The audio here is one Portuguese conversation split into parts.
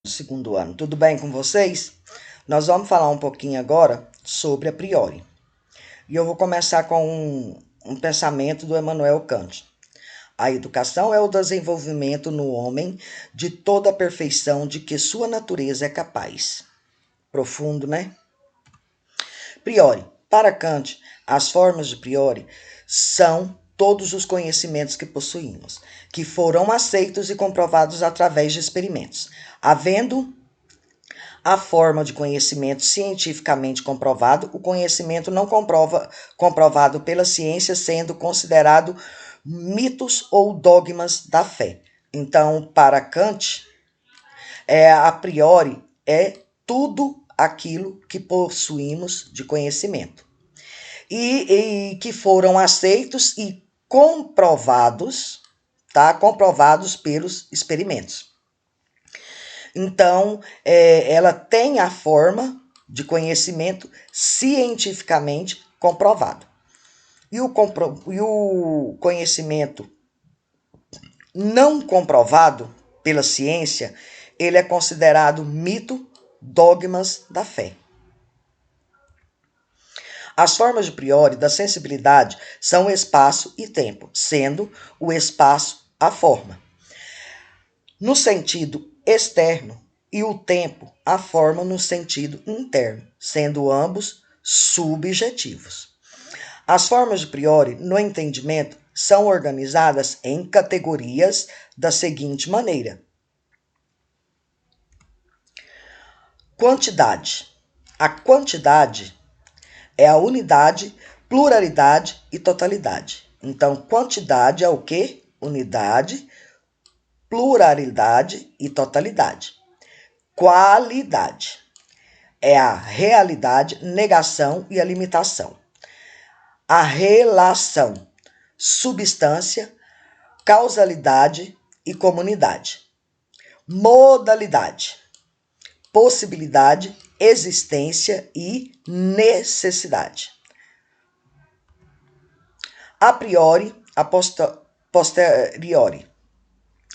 Segundo ano. Tudo bem com vocês? Nós vamos falar um pouquinho agora sobre a priori. E eu vou começar com um pensamento do Immanuel Kant. A educação é o desenvolvimento no homem de toda a perfeição de que sua natureza é capaz. Profundo, né? Priori. Para Kant, as formas de priori são todos os conhecimentos que possuímos, que foram aceitos e comprovados através de experimentos. Havendo a forma de conhecimento cientificamente comprovado, o conhecimento não comprovado pela ciência sendo considerado mitos ou dogmas da fé. Então, para Kant, a priori é tudo aquilo que possuímos de conhecimento e que foram aceitos e comprovados, tá? Comprovados pelos experimentos. Então, ela tem a forma de conhecimento cientificamente comprovado. E o conhecimento não comprovado pela ciência, ele é considerado mito, dogmas da fé. As formas de priori da sensibilidade são espaço e tempo, sendo o espaço a forma. No sentido externo, e o tempo a forma no sentido interno, sendo ambos subjetivos. As formas de priori no entendimento são organizadas em categorias da seguinte maneira: quantidade. A quantidade é a unidade, pluralidade e totalidade. Então, quantidade é o quê? Unidade, pluralidade e totalidade. Qualidade é a realidade, negação e a limitação. A relação, substância, causalidade e comunidade. Modalidade, possibilidade, existência e necessidade. A priori, a posteriori.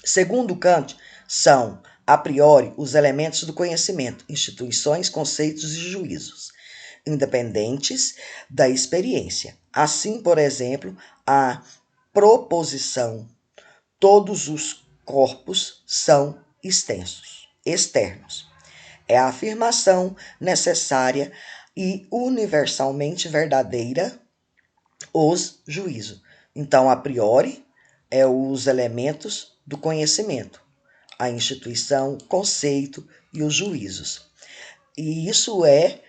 Segundo Kant, são, a priori, os elementos do conhecimento, instituições, conceitos e juízos, independentes da experiência. Assim, por exemplo, a proposição: todos os corpos são externos. É a afirmação necessária e universalmente verdadeira, os juízos. Então, a priori, é os elementos do conhecimento, a instituição, conceito e os juízos. E isso é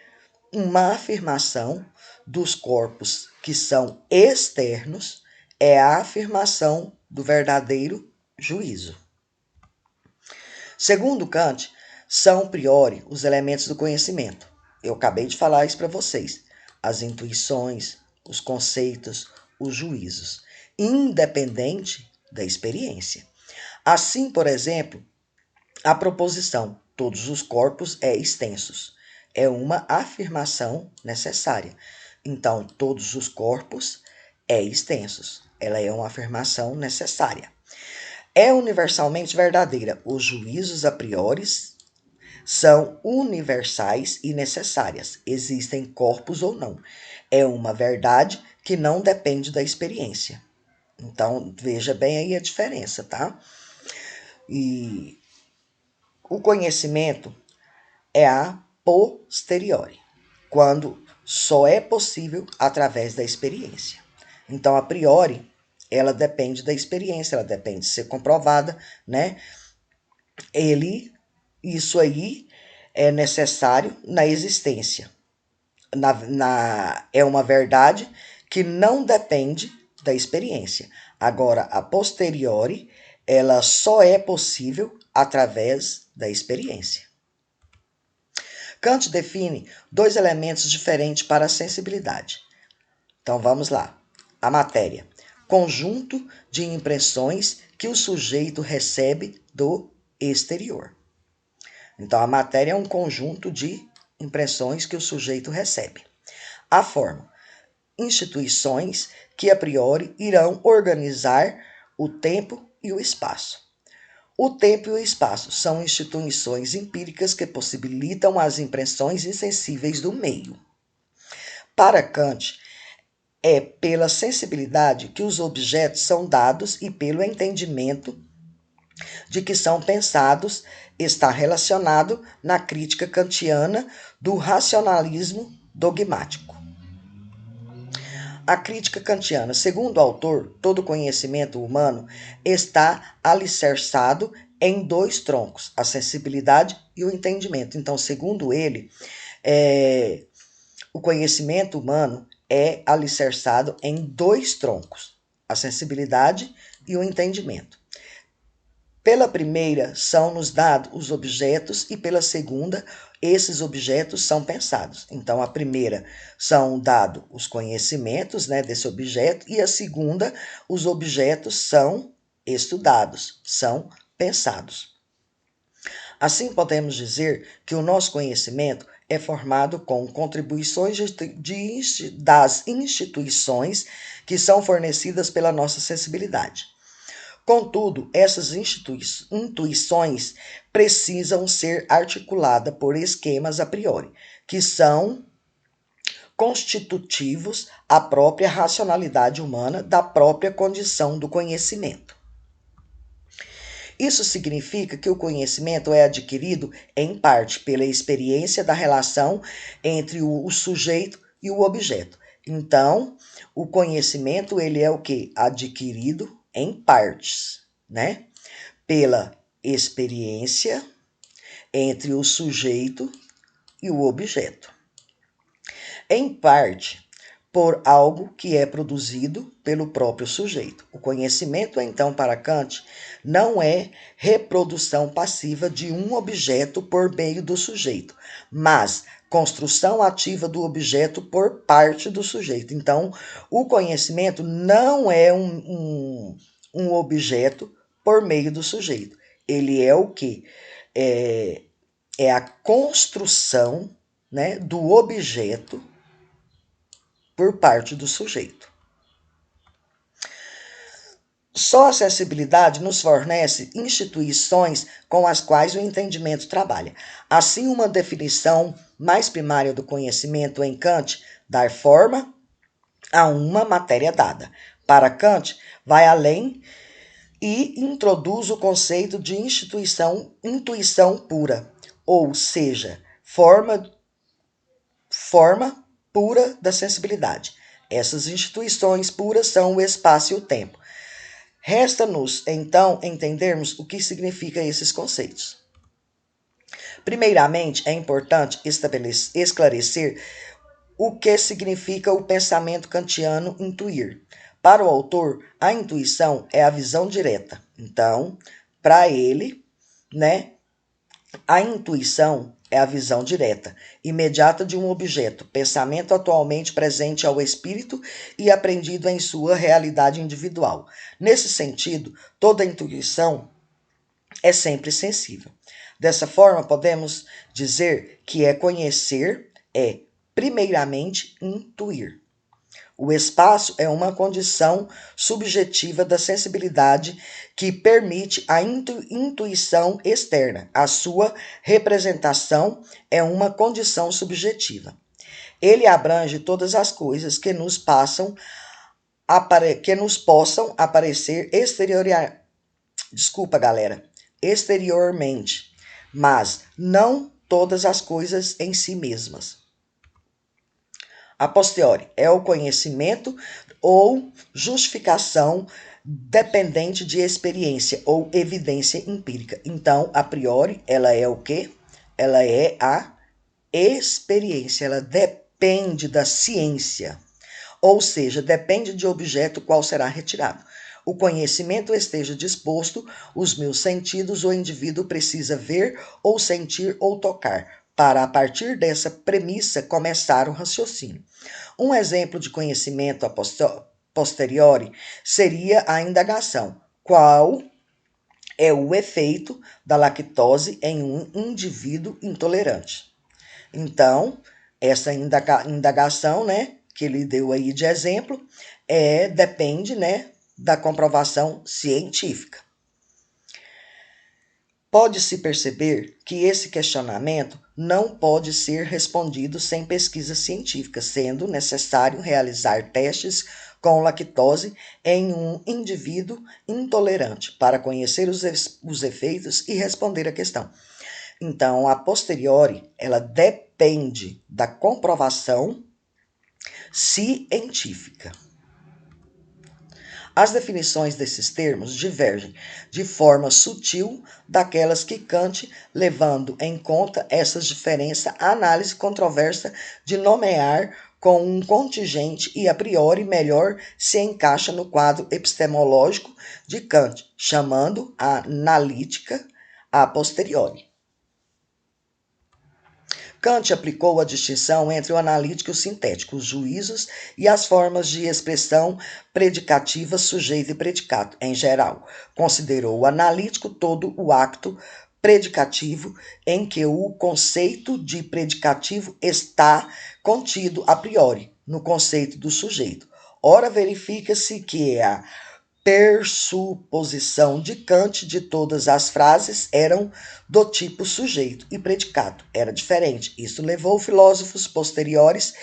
uma afirmação dos corpos que são externos, é a afirmação do verdadeiro juízo. Segundo Kant, são priori os elementos do conhecimento. Eu acabei de falar isso para vocês. As intuições, os conceitos, os juízos, independente da experiência. Assim, por exemplo, a proposição todos os corpos é extensos. É uma afirmação necessária. Então, todos os corpos é extensos. Ela é uma afirmação necessária. É universalmente verdadeira. Os juízos a priori são universais e necessárias. Existem corpos ou não. É uma verdade que não depende da experiência. Então, veja bem aí a diferença, tá? E o conhecimento é a posteriori, quando só é possível através da experiência. Então, a priori, ela depende da experiência, ela depende de ser comprovada, né? Isso aí é necessário na existência. É uma verdade que não depende da experiência. Agora, a posteriori, ela só é possível através da experiência. Kant define dois elementos diferentes para a sensibilidade. Então vamos lá. A matéria: conjunto de impressões que o sujeito recebe do exterior. Então a matéria é um conjunto de impressões que o sujeito recebe. A forma: instituições que a priori irão organizar o tempo e o espaço. O tempo e o espaço são instituições empíricas que possibilitam as impressões insensíveis do meio. Para Kant, é pela sensibilidade que os objetos são dados e pelo entendimento de que são pensados está relacionado na crítica kantiana do racionalismo dogmático. A crítica kantiana, segundo o autor, todo conhecimento humano está alicerçado em dois troncos, a sensibilidade e o entendimento. Então, segundo ele, o conhecimento humano é alicerçado em dois troncos, a sensibilidade e o entendimento. Pela primeira, são-nos dados os objetos e pela segunda, esses objetos são pensados. Então, a primeira são dados os conhecimentos, né, desse objeto e a segunda, os objetos são estudados, são pensados. Assim, podemos dizer que o nosso conhecimento é formado com contribuições das instituições que são fornecidas pela nossa sensibilidade. Contudo, essas intuições precisam ser articuladas por esquemas a priori, que são constitutivos à própria racionalidade humana da própria condição do conhecimento. Isso significa que o conhecimento é adquirido, em parte, pela experiência da relação entre o sujeito e o objeto. Então, o conhecimento, ele é o quê? Adquirido em partes, né? Pela experiência entre o sujeito e o objeto. Em parte, por algo que é produzido pelo próprio sujeito. O conhecimento, então, para Kant, não é reprodução passiva de um objeto por meio do sujeito, mas construção ativa do objeto por parte do sujeito. Então, o conhecimento não é um objeto por meio do sujeito. Ele é o quê? É a construção, né, do objeto por parte do sujeito. Só a sensibilidade nos fornece instituições com as quais o entendimento trabalha. Assim, uma definição mais primária do conhecimento em Kant dá forma a uma matéria dada. Para Kant, vai além e introduz o conceito de intuição pura, ou seja, forma pura da sensibilidade. Essas instituições puras são o espaço e o tempo. Resta-nos, então, entendermos o que significam esses conceitos. Primeiramente, é importante esclarecer o que significa o pensamento kantiano intuir. Para o autor, a intuição é a visão direta. Então, para ele, né, a intuição é a visão direta, imediata de um objeto, pensamento atualmente presente ao espírito e aprendido em sua realidade individual. Nesse sentido, toda intuição é sempre sensível. Dessa forma, podemos dizer que conhecer é, primeiramente, intuir. O espaço é uma condição subjetiva da sensibilidade que permite a intuição externa. A sua representação é uma condição subjetiva. Ele abrange todas as coisas que nos possam aparecer exteriormente, mas não todas as coisas em si mesmas. A posteriori é o conhecimento ou justificação dependente de experiência ou evidência empírica. Então, a priori, ela é o quê? Ela é a experiência, ela depende da ciência, ou seja, depende de objeto qual será retirado. O conhecimento esteja disposto, os meus sentidos, o indivíduo precisa ver ou sentir ou tocar, para, a partir dessa premissa, começar o raciocínio. Um exemplo de conhecimento a posteriori seria a indagação: qual é o efeito da lactose em um indivíduo intolerante? Então, essa indagação, né, que ele deu aí de exemplo, depende, né, da comprovação científica. Pode-se perceber que esse questionamento não pode ser respondido sem pesquisa científica, sendo necessário realizar testes com lactose em um indivíduo intolerante para conhecer os efeitos e responder à questão. Então, a posteriori, ela depende da comprovação científica. As definições desses termos divergem de forma sutil daquelas que Kant, levando em conta essas diferenças, a análise controversa de nomear com um contingente e a priori melhor se encaixa no quadro epistemológico de Kant, chamando a analítica a posteriori. Kant aplicou a distinção entre o analítico e o sintético, os juízos e as formas de expressão predicativa, sujeito e predicado, em geral. Considerou o analítico todo o acto predicativo em que o conceito de predicativo está contido a priori, no conceito do sujeito. Ora, verifica-se que a pressuposição de Kant de todas as frases eram do tipo sujeito e predicado. Era diferente. Isso levou filósofos posteriores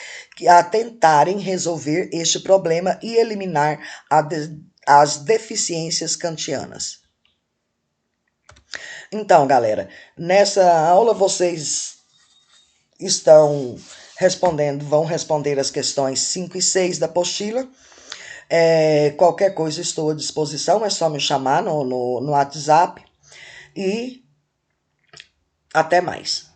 a tentarem resolver este problema e eliminar as deficiências kantianas. Então, galera, nessa aula vocês vão responder as questões 5 e 6 da apostila. Qualquer coisa estou à disposição, é só me chamar no WhatsApp e até mais.